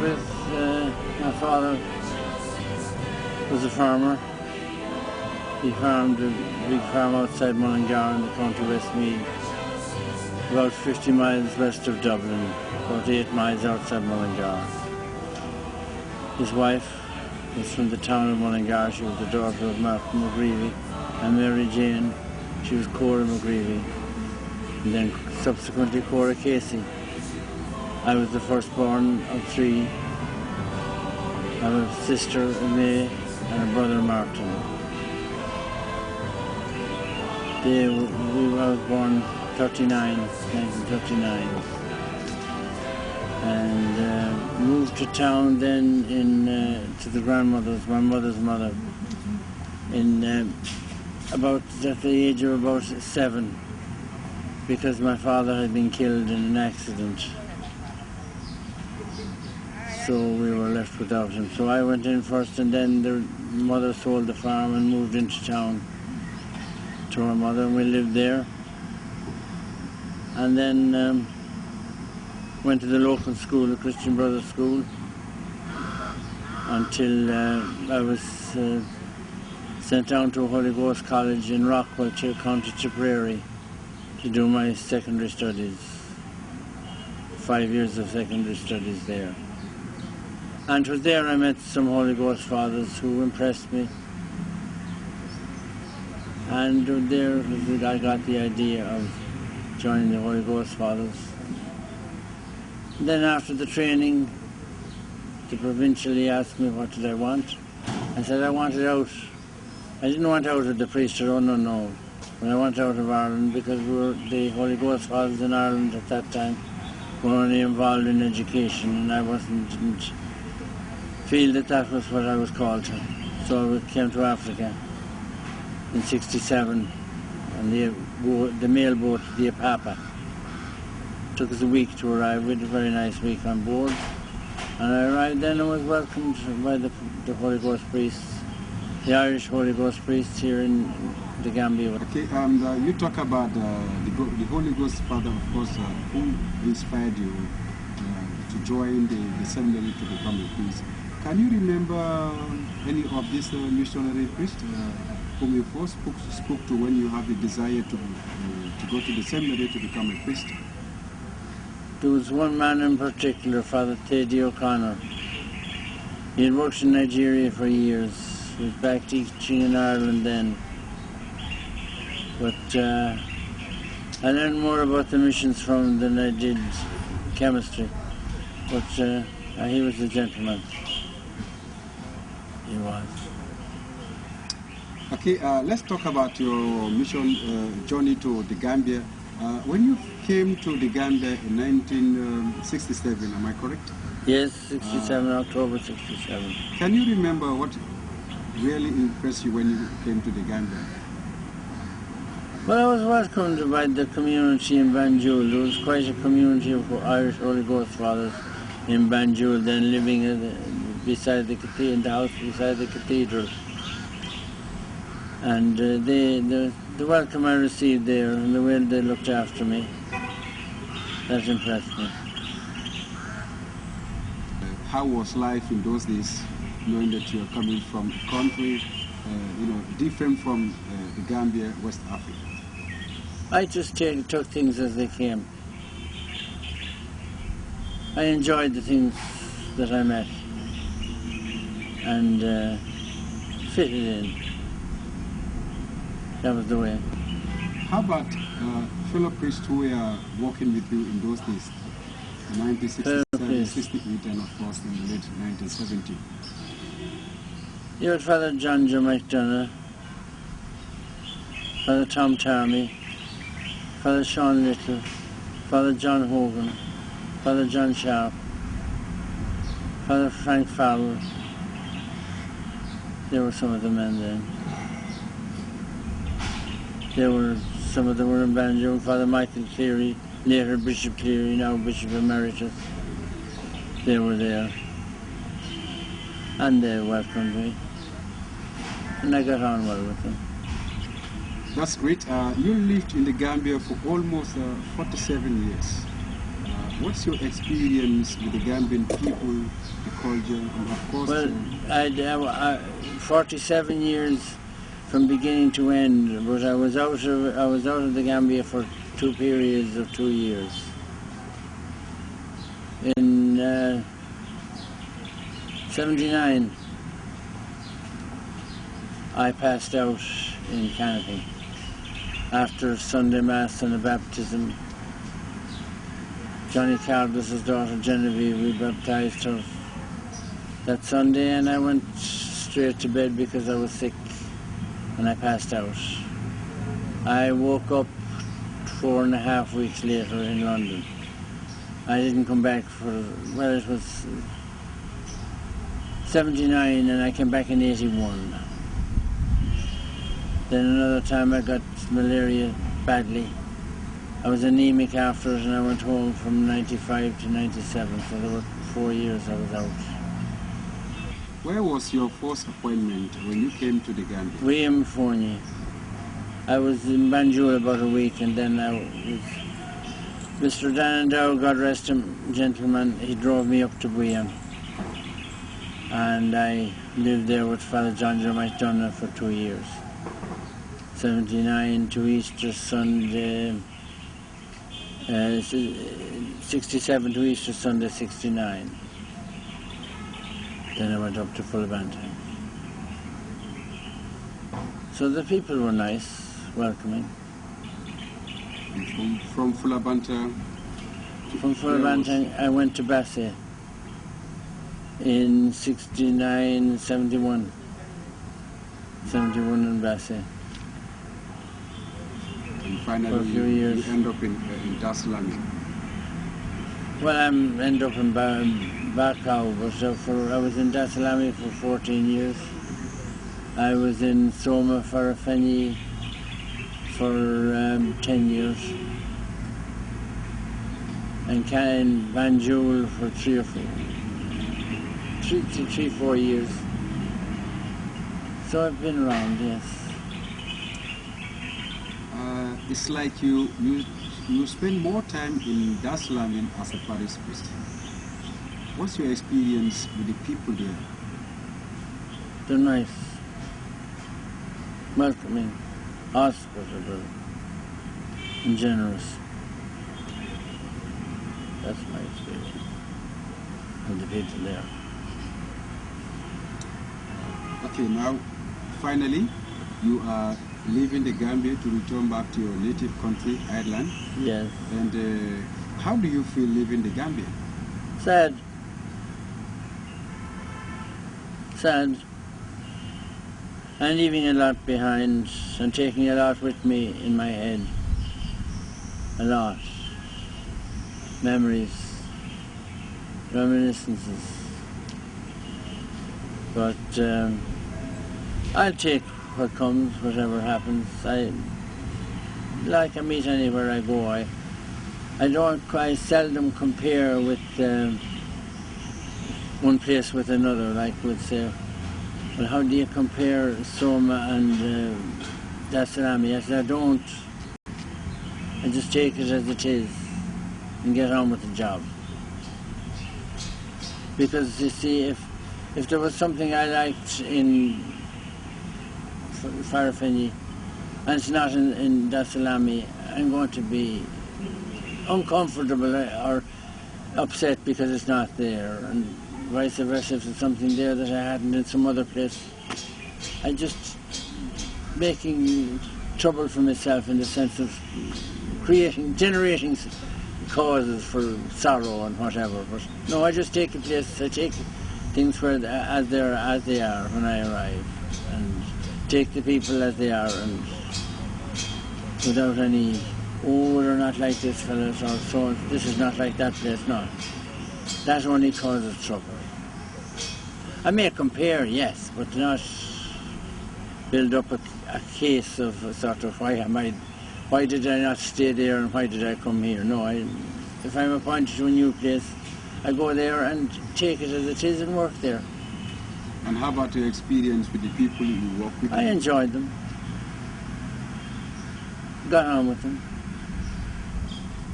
with my father was a farmer. He farmed a big farm outside Mullingar in the county Westmeath, about 50 miles west of Dublin, about 8 miles outside Mullingar. His wife was from the town of Mullingar. She was the daughter of Martin McGreevy, and Mary Jane, she was Cora McGreevy, and then subsequently Cora Casey. I was the firstborn of 3. I have a sister, May, and a brother, Martin. I was born 1939, and moved to town then to the grandmother's, my mother's mother, about at the age of about 7, because my father had been killed in an accident. So we were left without him. So I went in first, and then the mother sold the farm and moved into town to her mother, and we lived there. And then went to the local school, the Christian Brothers School, until I was sent down to Holy Ghost College in Rockwell, County Tipperary, to do my secondary studies. 5 years of secondary studies there. And it was there I met some Holy Ghost fathers who impressed me. And there I got the idea of joining the Holy Ghost fathers. Then after the training, the provincially asked me what did I want. I said I wanted out. I didn't want out of the priesthood, oh no. But I wanted out of Ireland, because the Holy Ghost fathers in Ireland at that time were only involved in education, and I didn't feel that was what I was called to. So I came to Africa in '67, and the mail boat, the Apapa. Took us a week to arrive. We had a very nice week on board. And I arrived then and was welcomed by the Holy Ghost priests, the Irish Holy Ghost priests here in the Gambia. Okay, you talk about the Holy Ghost Father, of course, who inspired you to join the seminary to become a priest. Can you remember any of these missionary priests whom you first spoke to when you have the desire to go to the seminary to become a priest? There was one man in particular, Father Thady O'Connor. He had worked in Nigeria for years. He was back teaching in Ireland then. But I learned more about the missions from him than I did chemistry. But he was a gentleman. He was. Okay, let's talk about your mission journey to the Gambia. When you came to the Gambia in 1967, am I correct? Yes, 67, October 67. Can you remember what really impressed you when you came to the Gambia? Well, I was welcomed by the community in Banjul. There was quite a community of Irish Holy Ghost fathers in Banjul, then living beside in the house beside the cathedral. And the welcome I received there and the way they looked after me, that impressed me. How was life in those days, knowing that you are coming from a country, different from the Gambia, West Africa? I just took things as they came. I enjoyed the things that I met and fitted in. That was the way. How about fellow priests who were working with you in those days, 1967, 68, and of course in the late 1970s? You had Father John J. McDonough, Father Tom Tarmy, Father Sean Little, Father John Hogan, Father John Sharp, Father Frank Fowler. There were some of the men then. Some of them were in Banjul. Father Michael Cleary, later Bishop Cleary, now Bishop Emeritus. They were there. And they welcomed me. And I got on well with them. That's great. You lived in the Gambia for almost 47 years. What's your experience with the Gambian people, the culture, and of course... Well, I 47 years from beginning to end, but I was out of the Gambia for 2 periods of 2 years. In 79, I passed out in Canopy after Sunday Mass and a baptism. Johnny Caldus's daughter Genevieve, we baptized her that Sunday, and I went straight to bed because I was sick and I passed out. I woke up 4.5 weeks later in London. I didn't come back for, well, it was 79 and I came back in 81. Then another time I got malaria badly. I was anemic after it and I went home from 95 to 97, so there were 4 years I was out. Where was your first appointment when you came to the Gambia? William Fournier. I was in Banjul about a week, and then I was... Mr. Danandow, God rest him, gentleman, he drove me up to William. And I lived there with Father John Jeremiah Dunna for 2 years. 79 to Easter Sunday, 67 to Easter Sunday, 69. Then I went up to Fullabantang. So the people were nice, welcoming. From Fullabantang? From Fullabantang, I went to Basse in 69, 71. 71 in Basse. And finally, for a few years. You end up in Dar es Salaam. Well, I end up in Bakau, but I was in Dar es Salaam for 14 years. I was in Soma Farafeni for 10 years. And in Banjul for 4 years. So I've been around, yes. It's like you spend more time in Dar es Salaam as a parish priest. What's your experience with the people there? They're nice, welcoming, hospitable, and generous. That's my experience with the people there. Okay, now, finally, you are leaving the Gambia to return back to your native country, Ireland. Yes. And how do you feel leaving the Gambia? Sad. Sad. I'm leaving a lot behind and taking a lot with me in my head. A lot. Memories, reminiscences. But I'll take what comes, whatever happens. I meet anywhere I go. I seldom compare with one place with another, like would say, well, how do you compare Soma and Dar es Salaam? Yes, I don't. I just take it as it is and get on with the job. Because you see, if there was something I liked in Farafeni and it's not in Dar es Salaam, I'm going to be uncomfortable or upset because it's not there, and vice versa. If there's something there that I hadn't in some other place, I just making trouble for myself in the sense of generating causes for sorrow and whatever. But no, I just take a place, I take things where as they are when I arrive, and take the people as they are, and without any, oh, they're not like this fellas, or so, this is not like that place, no. That only causes trouble. I may compare, yes, but not build up a case of sort of why did I not stay there and why did I come here? No, if I'm appointed to a new place, I go there and take it as it is and work there. And how about your experience with the people you work with? I enjoyed them. Got on with them.